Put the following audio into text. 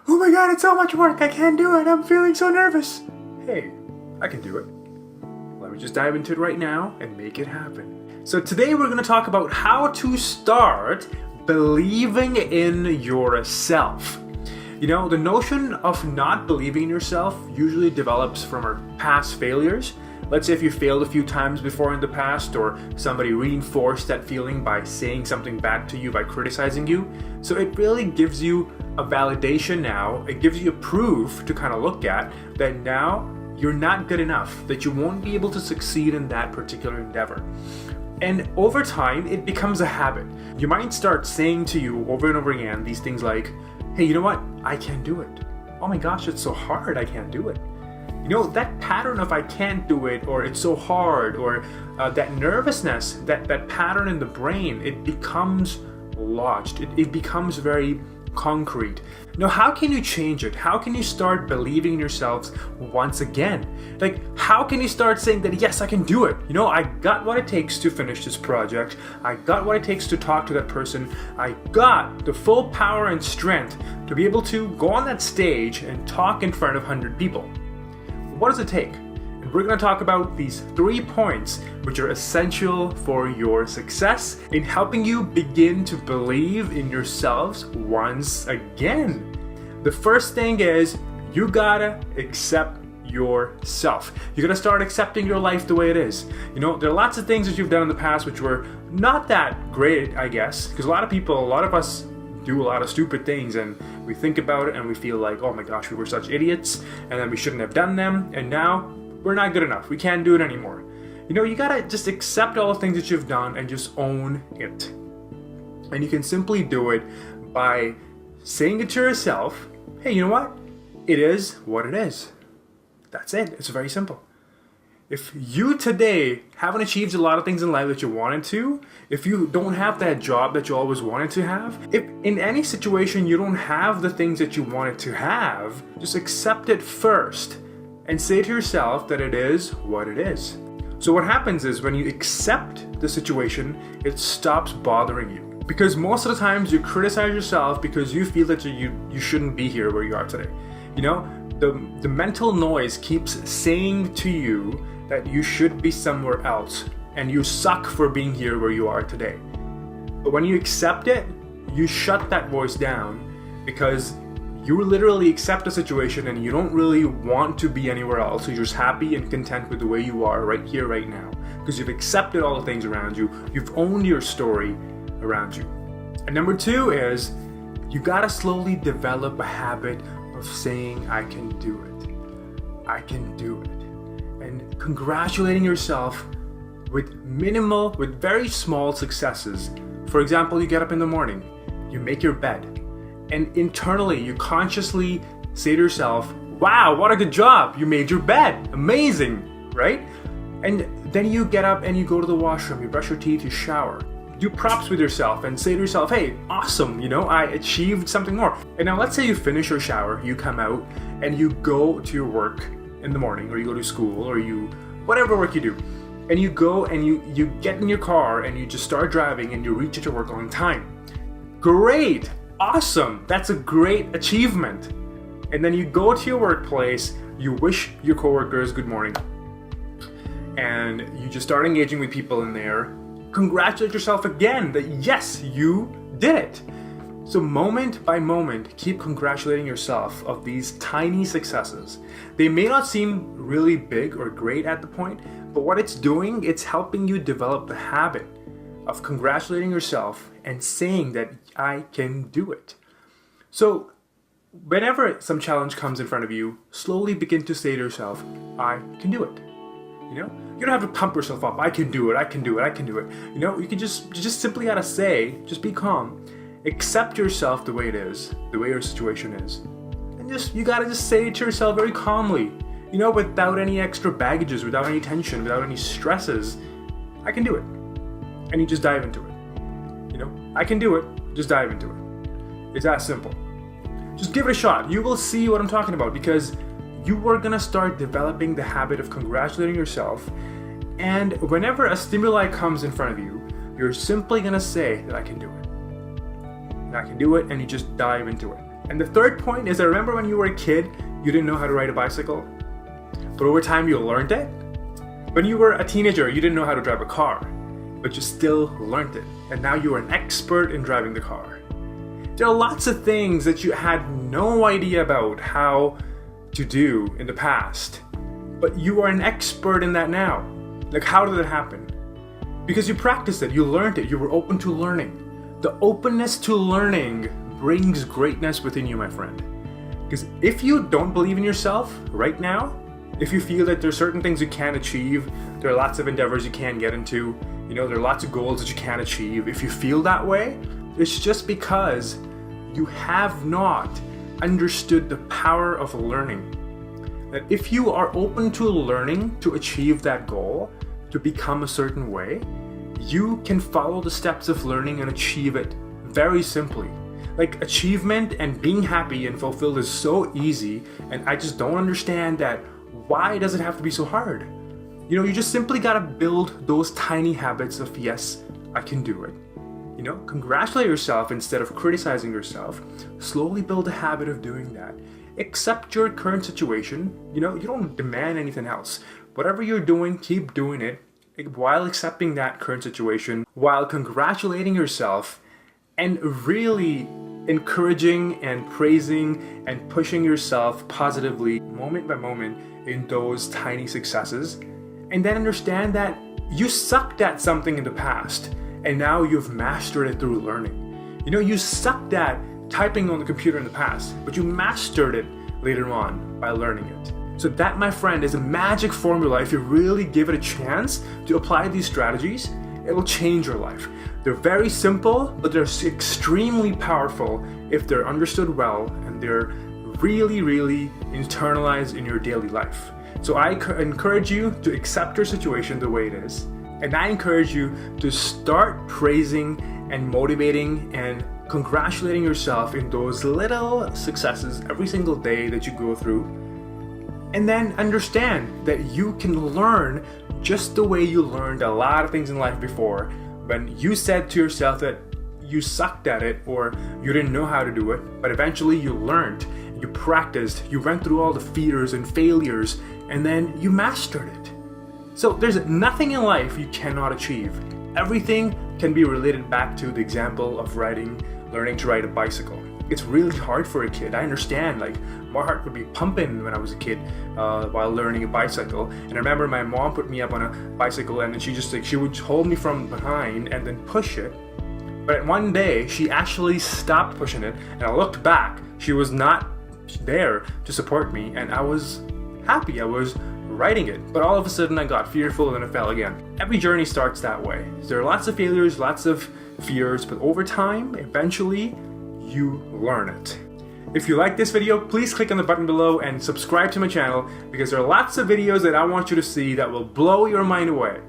oh my god, it's so much work, I can't do it, I'm feeling so nervous. Hey, I can do it. Let me just dive into it right now and make it happen. So today we're going to talk about how to start believing in yourself. You know, the notion of not believing in yourself usually develops from our past failures. Let's say if you failed a few times before in the past, or somebody reinforced that feeling by saying something bad to you, by criticizing you. So it really gives you a validation now. It gives you a proof to kind of look at that now you're not good enough, that you won't be able to succeed in that particular endeavor. And over time, it becomes a habit. You might start saying to you over and over again these things like, hey, you know what? I can't do it. Oh my gosh, it's so hard, I can't do it. You know, that pattern of I can't do it, or it's so hard, or that nervousness, that pattern in the brain, it becomes lodged. It becomes very concrete. Now, how can you change it? How can you start believing in yourselves once again? Like, how can you start saying that, yes, I can do it? You know, I got what it takes to finish this project. I got what it takes to talk to that person. I got the full power and strength to be able to go on that stage and talk in front of 100 people. What does it take? And we're going to talk about these 3 points which are essential for your success in helping you begin to believe in yourselves once again. The first thing is you gotta accept yourself. You gotta start accepting your life the way it is. You know, there are lots of things that you've done in the past which were not that great, I guess, because a lot of us do a lot of stupid things and we think about it and we feel like, oh my gosh, we were such idiots and then we shouldn't have done them, and now we're not good enough. We can't do it anymore. You know, you gotta just accept all the things that you've done and just own it. And you can simply do it by saying it to yourself, hey, you know what? It is what it is. That's it. It's very simple. If you today haven't achieved a lot of things in life that you wanted to, if you don't have that job that you always wanted to have, if in any situation you don't have the things that you wanted to have, just accept it first and say to yourself that it is what it is. So what happens is when you accept the situation, it stops bothering you. Because most of the times you criticize yourself because you feel that you shouldn't be here where you are today. You know, the mental noise keeps saying to you that you should be somewhere else and you suck for being here where you are today. But when you accept it, you shut that voice down because you literally accept the situation and you don't really want to be anywhere else. You're just happy and content with the way you are right here, right now, because you've accepted all the things around you. You've owned your story around you. And number 2 is you gotta slowly develop a habit of saying, I can do it. I can do it. And congratulating yourself with very small successes. For example, you get up in the morning, you make your bed, and internally you consciously say to yourself, wow, what a good job, you made your bed, amazing, right? And then you get up and you go to the washroom, you brush your teeth, you shower. Do props with yourself and say to yourself, hey, awesome, you know, I achieved something more. And now let's say you finish your shower, you come out and you go to your work in the morning, or you go to school, or you, whatever work you do, and you go and you get in your car and you just start driving and you reach at your work on time. Great, awesome, that's a great achievement. And then you go to your workplace, you wish your coworkers good morning, and you just start engaging with people in there. Congratulate yourself again that yes, you did it. So moment by moment, keep congratulating yourself of these tiny successes. They may not seem really big or great at the point, but what it's doing, it's helping you develop the habit of congratulating yourself and saying that I can do it. So whenever some challenge comes in front of you, slowly begin to say to yourself, I can do it. You know, you don't have to pump yourself up. I can do it. I can do it. I can do it. You know, you just simply gotta say, just be calm. Accept yourself the way it is, the way your situation is. And you gotta just say it to yourself very calmly, you know, without any extra baggages, without any tension, without any stresses. I can do it. And you just dive into it. You know, I can do it, just dive into it. It's that simple. Just give it a shot. You will see what I'm talking about, because you are gonna start developing the habit of congratulating yourself. And whenever a stimuli comes in front of you, you're simply gonna say that I can do it. I can do it, and you just dive into it. And the third point is, I remember when you were a kid, you didn't know how to ride a bicycle, but over time you learned it. When you were a teenager, you didn't know how to drive a car, but you still learned it. And now you are an expert in driving the car. There are lots of things that you had no idea about how to do in the past, but you are an expert in that now. Like, how did it happen? Because you practiced it, you learned it, you were open to learning. The openness to learning brings greatness within you, my friend. Because if you don't believe in yourself right now, if you feel that there's certain things you can't achieve, there are lots of endeavors you can't get into, there are lots of goals that you can't achieve. If you feel that way, it's just because you have not understood the power of learning. That if you are open to learning to achieve that goal, to become a certain way, you can follow the steps of learning and achieve it very simply. Like, achievement and being happy and fulfilled is so easy, and I just don't understand that. Why does it have to be so hard? You just simply gotta build those tiny habits of, yes, I can do it. Congratulate yourself instead of criticizing yourself. Slowly build a habit of doing that. Accept your current situation. You don't demand anything else. Whatever you're doing, keep doing it while accepting that current situation, while congratulating yourself and really encouraging and praising and pushing yourself positively moment by moment in those tiny successes. And then understand that you sucked at something in the past and now you've mastered it through learning. You sucked at typing on the computer in the past, but you mastered it later on by learning it. So that, my friend, is a magic formula. If you really give it a chance to apply these strategies, it will change your life. They're very simple, but they're extremely powerful if they're understood well and they're really, really internalized in your daily life. So I encourage you to accept your situation the way it is. And I encourage you to start praising and motivating and congratulating yourself in those little successes every single day that you go through. And then understand that you can learn just the way you learned a lot of things in life before, when you said to yourself that you sucked at it or you didn't know how to do it, but eventually you learned, you practiced, you went through all the fears and failures, and then you mastered it. So there's nothing in life you cannot achieve. Everything can be related back to the example of learning to ride a bicycle. It's really hard for a kid. I understand, my heart would be pumping when I was a kid while learning a bicycle. And I remember my mom put me up on a bicycle and then she would hold me from behind and then push it. But one day she actually stopped pushing it and I looked back. She was not there to support me and I was happy. I was riding it. But all of a sudden I got fearful and I fell again. Every journey starts that way. There are lots of failures, lots of fears, but over time, eventually, you learn it. If you like this video, please click on the button below and subscribe to my channel because there are lots of videos that I want you to see that will blow your mind away.